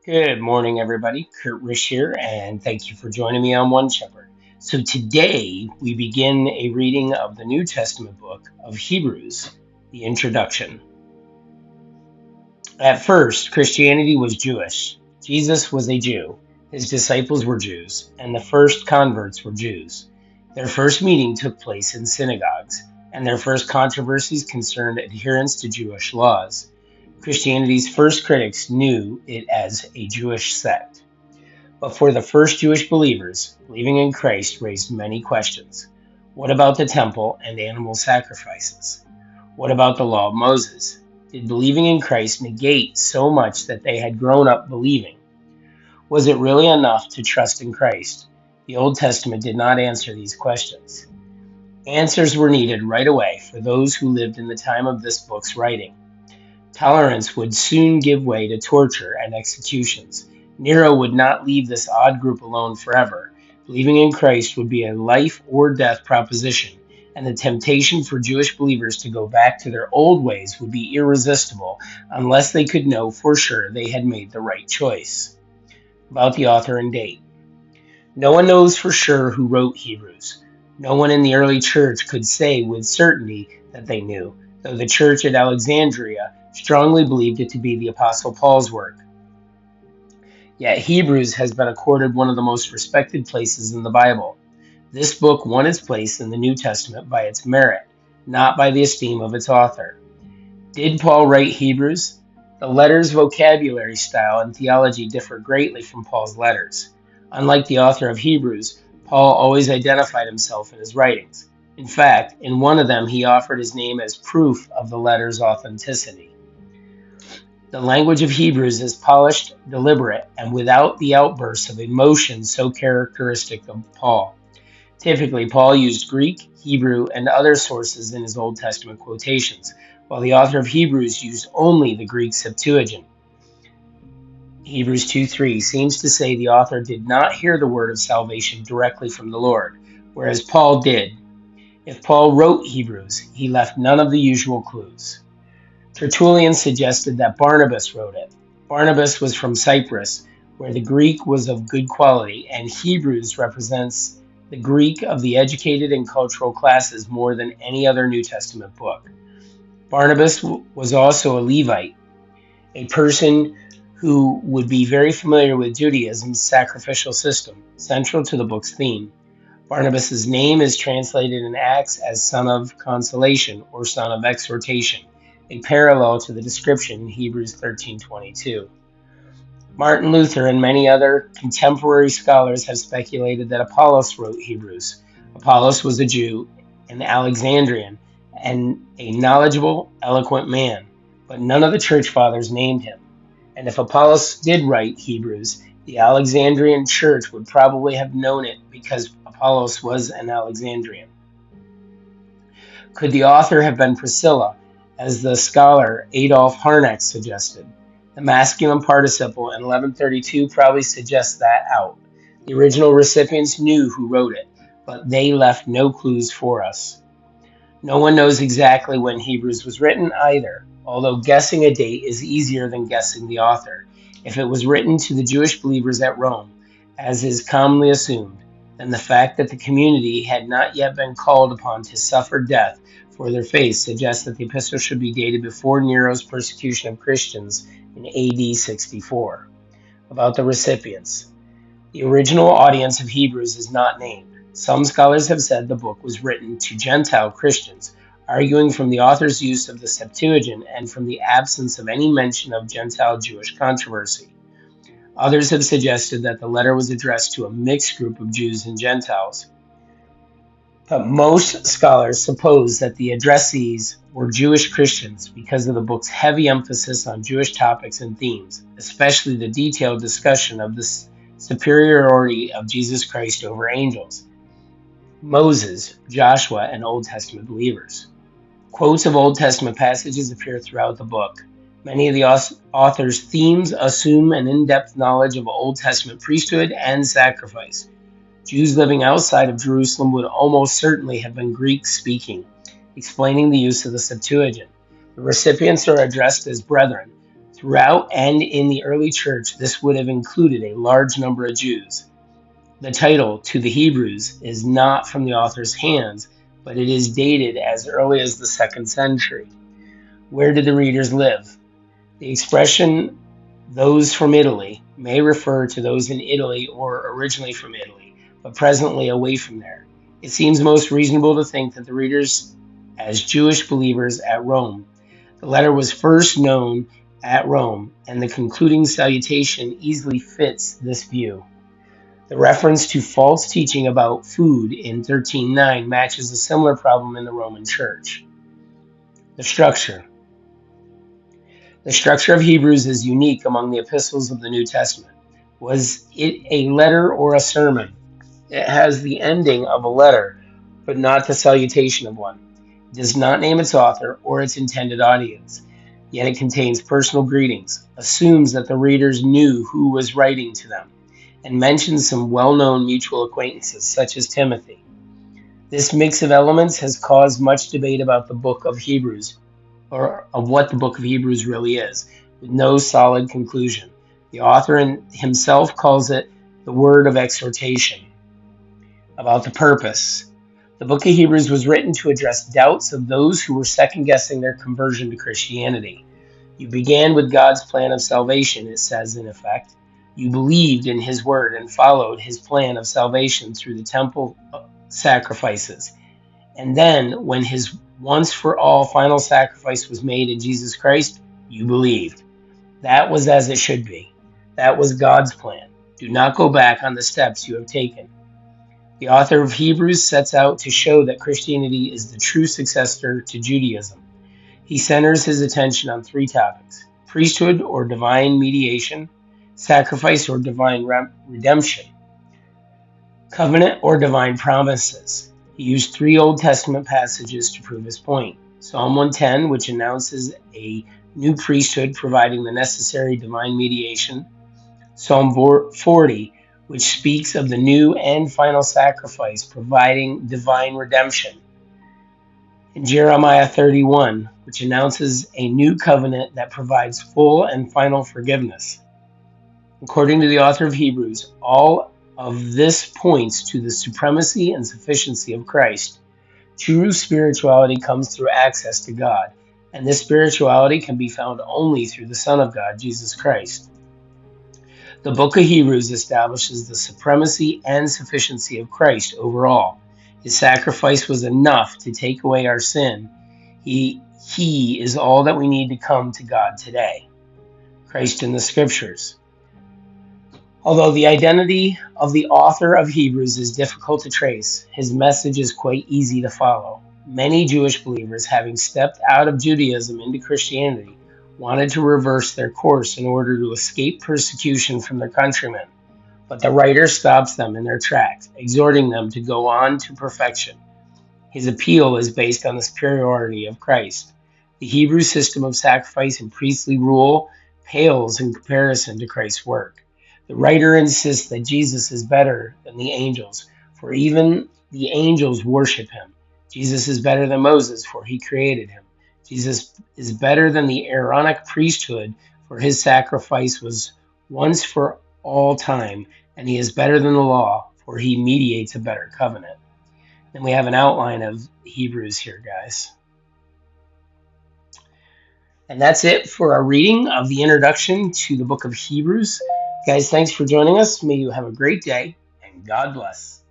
Good morning, everybody. Kurt Risch here, and thank you for joining me on One Shepherd. So, today we begin a reading of the New Testament book of Hebrews, the introduction. At first, Christianity was Jewish. Jesus was a Jew, his disciples were Jews, and the first converts were Jews. Their first meeting took place in synagogues, and their first controversies concerned adherence to Jewish laws. Christianity's first critics knew it as a Jewish sect. But for the first Jewish believers, believing in Christ raised many questions. What about the temple and animal sacrifices? What about the law of Moses? Did believing in Christ negate so much that they had grown up believing? Was it really enough to trust in Christ? The Old Testament did not answer these questions. Answers were needed right away for those who lived in the time of this book's writing. Tolerance would soon give way to torture and executions. Nero would not leave this odd group alone forever. Believing in Christ would be a life or death proposition, and the temptation for Jewish believers to go back to their old ways would be irresistible unless they could know for sure they had made the right choice. About the author and date. No one knows for sure who wrote Hebrews. No one in the early church could say with certainty that they knew, though the church at Alexandria strongly believed it to be the Apostle Paul's work. Yet Hebrews has been accorded one of the most respected places in the Bible. This book won its place in the New Testament by its merit, not by the esteem of its author. Did Paul write Hebrews? The letter's vocabulary style and theology differ greatly from Paul's letters. Unlike the author of Hebrews, Paul always identified himself in his writings. In fact, in one of them he offered his name as proof of the letter's authenticity. The language of Hebrews is polished, deliberate, and without the outbursts of emotion so characteristic of Paul. Typically, Paul used Greek, Hebrew, and other sources in his Old Testament quotations, while the author of Hebrews used only the Greek Septuagint. Hebrews 2:3 seems to say the author did not hear the word of salvation directly from the Lord, whereas Paul did. If Paul wrote Hebrews, he left none of the usual clues. Tertullian suggested that Barnabas wrote it. Barnabas was from Cyprus, where the Greek was of good quality, and Hebrews represents the Greek of the educated and cultural classes more than any other New Testament book. Barnabas was also a Levite, a person who would be very familiar with Judaism's sacrificial system, central to the book's theme. Barnabas's name is translated in Acts as son of consolation or son of exhortation, a parallel to the description in Hebrews 13:22. Martin Luther and many other contemporary scholars have speculated that Apollos wrote Hebrews. Apollos was a Jew, an Alexandrian, and a knowledgeable, eloquent man, but none of the church fathers named him. And if Apollos did write Hebrews, the Alexandrian church would probably have known it because Apollos was an Alexandrian. Could the author have been Priscilla, as the scholar Adolf Harnack suggested? The masculine participle in 1132 probably suggests that out. The original recipients knew who wrote it, but they left no clues for us. No one knows exactly when Hebrews was written either, although guessing a date is easier than guessing the author. If it was written to the Jewish believers at Rome, as is commonly assumed, then the fact that the community had not yet been called upon to suffer death for their faith suggests that the epistle should be dated before Nero's persecution of Christians in AD 64. About the recipients. The original audience of Hebrews is not named. Some scholars have said the book was written to Gentile Christians, arguing from the author's use of the Septuagint and from the absence of any mention of Gentile Jewish controversy. Others have suggested that the letter was addressed to a mixed group of Jews and Gentiles. But most scholars suppose that the addressees were Jewish Christians because of the book's heavy emphasis on Jewish topics and themes, especially the detailed discussion of the superiority of Jesus Christ over angels, Moses, Joshua, and Old Testament believers. Quotes of Old Testament passages appear throughout the book. Many of the author's themes assume an in-depth knowledge of Old Testament priesthood and sacrifice. Jews living outside of Jerusalem would almost certainly have been Greek-speaking, explaining the use of the Septuagint. The recipients are addressed as brethren. Throughout and in the early church, this would have included a large number of Jews. The title, To the Hebrews, is not from the author's hands, but it is dated as early as the 2nd century. Where did the readers live? The expression, those from Italy, may refer to those in Italy or originally from Italy, but presently away from there. It seems most reasonable to think that the readers as Jewish believers at Rome. The letter was first known at Rome, and the concluding salutation easily fits this view. The reference to false teaching about food in 13:9 matches a similar problem in the Roman Church. The structure. The structure of Hebrews is unique among the epistles of the New Testament. Was it a letter or a sermon? It has the ending of a letter, but not the salutation of one. It does not name its author or its intended audience, yet it contains personal greetings, assumes that the readers knew who was writing to them, and mentions some well-known mutual acquaintances, such as Timothy. This mix of elements has caused much debate about the book of Hebrews, or of what the book of Hebrews really is, with no solid conclusion. The author himself calls it the word of exhortation. About the purpose. The book of Hebrews was written to address doubts of those who were second-guessing their conversion to Christianity. You began with God's plan of salvation, it says in effect. You believed in his word and followed his plan of salvation through the temple sacrifices. And then, when his once-for-all final sacrifice was made in Jesus Christ, you believed. That was as it should be. That was God's plan. Do not go back on the steps you have taken. The author of Hebrews sets out to show that Christianity is the true successor to Judaism. He centers his attention on 3 topics: priesthood or divine mediation, sacrifice or divine redemption, covenant or divine promises. He used 3 Old Testament passages to prove his point. Psalm 110, which announces a new priesthood providing the necessary divine mediation. Psalm 40, which speaks of the new and final sacrifice providing divine redemption. And Jeremiah 31, which announces a new covenant that provides full and final forgiveness. According to the author of Hebrews, all of this points to the supremacy and sufficiency of Christ. True spirituality comes through access to God, and this spirituality can be found only through the Son of God, Jesus Christ. The book of Hebrews establishes the supremacy and sufficiency of Christ overall. His sacrifice was enough to take away our sin. He is all that we need to come to God today. Christ in the Scriptures. Although the identity of the author of Hebrews is difficult to trace, his message is quite easy to follow. Many Jewish believers, having stepped out of Judaism into Christianity, wanted to reverse their course in order to escape persecution from their countrymen. But the writer stops them in their tracks, exhorting them to go on to perfection. His appeal is based on the superiority of Christ. The Hebrew system of sacrifice and priestly rule pales in comparison to Christ's work. The writer insists that Jesus is better than the angels, for even the angels worship him. Jesus is better than Moses, for he created him. Jesus is better than the Aaronic priesthood, for his sacrifice was once for all time, and he is better than the law, for he mediates a better covenant. And we have an outline of Hebrews here, guys. And that's it for our reading of the introduction to the book of Hebrews. Guys, thanks for joining us. May you have a great day, and God bless.